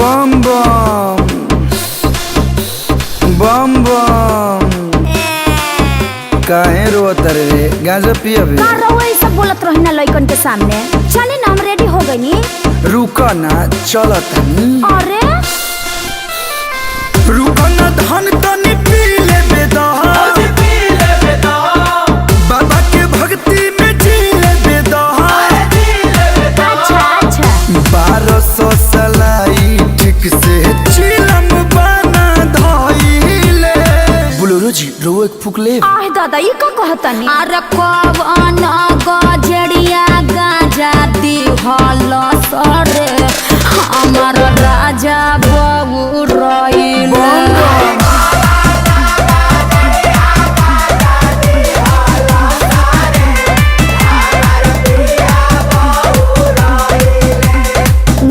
बम बम बम बम काहे रोत रे? गांजा पियबे? का रहो ये सब बोलत रही ना लइकन के सामने। चली ना, हम रेडी हो गई नी। रुका ना, चलत नी। अरे रुका ना, धन तनी पी ले बेदा, बाबा के भक्ति में जी ले बेदा। अच्छा अच्छा 1200 सलाई ठीक से चिलम बना धइले। बोलो जी, रो एक फूक ले। आह दादा ये का कहतनी? अरे कवन गजड़िया गाजा दी हल सरे हमार राजा बबू रइले।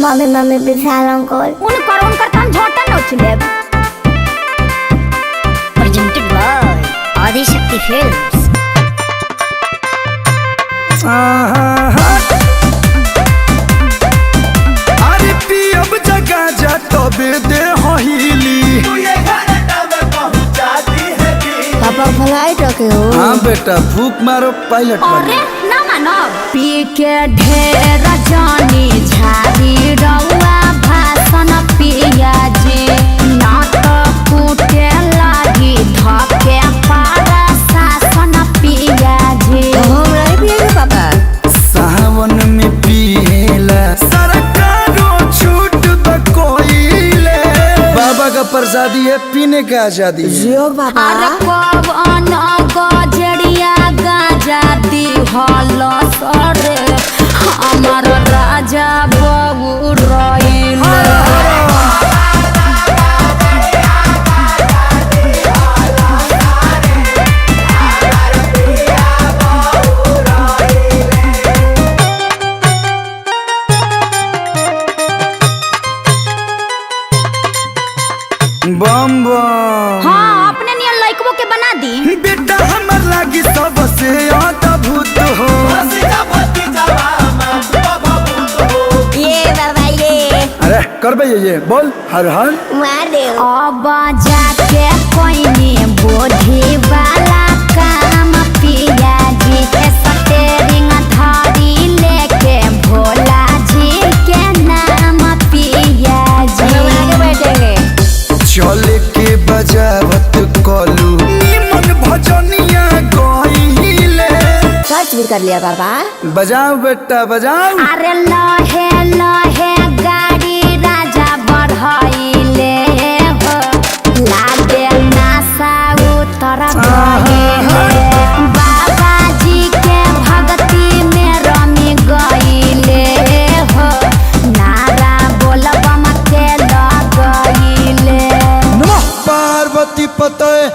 मम्मी मम्मी विशाल अंकल उनकर काम झोटा न उछले। Presented by Adishakti films. अरे पियब जगह जा तबे दे हिली। पापा फ्लाइट रखे हो? हाँ बेटा, फूक मारो, पायलट अरे ना मानो पी के ढेर जानी झाड़ी रउआ भाषण पिया जी ना तो फूटे लागी धके पारा शासन पिया जी। हम नहीं पिएंगे पापा। सावन में पिएला सरकारों छूट बकोइले। बाबा का प्रसादी है, पीने का आजादी है। जियो पापा। अरे कवन गजड़िया गाजा दी हल सरे हमार राजा बबू रइले। बम बम हाँ अपने नियन लइकबो के बना दी। बेटा हमर लागी सबसे अद्भुत हो। ये बाबा ये अरे करबे ये बोल हर हर मार दे। अब जाके कोई बोधी वाला काम पिया जी के स्टेरिंग धारी लेके भोला जी के नाम पिया जी। हम आगे बैठेंगे। चले के बजावत कलू निमन भजनिया गइले। सर्च भी कर लिया पापा। बजाओ बेटा बजाओ। अरे लहे लहे गाड़ी राजा बढ़ाइले हो लागे नासा उतर गए हो। बाबा जी के भक्ति में रमी गइले हो नारा बोलबम के लगइले। नमः पार्वती पतये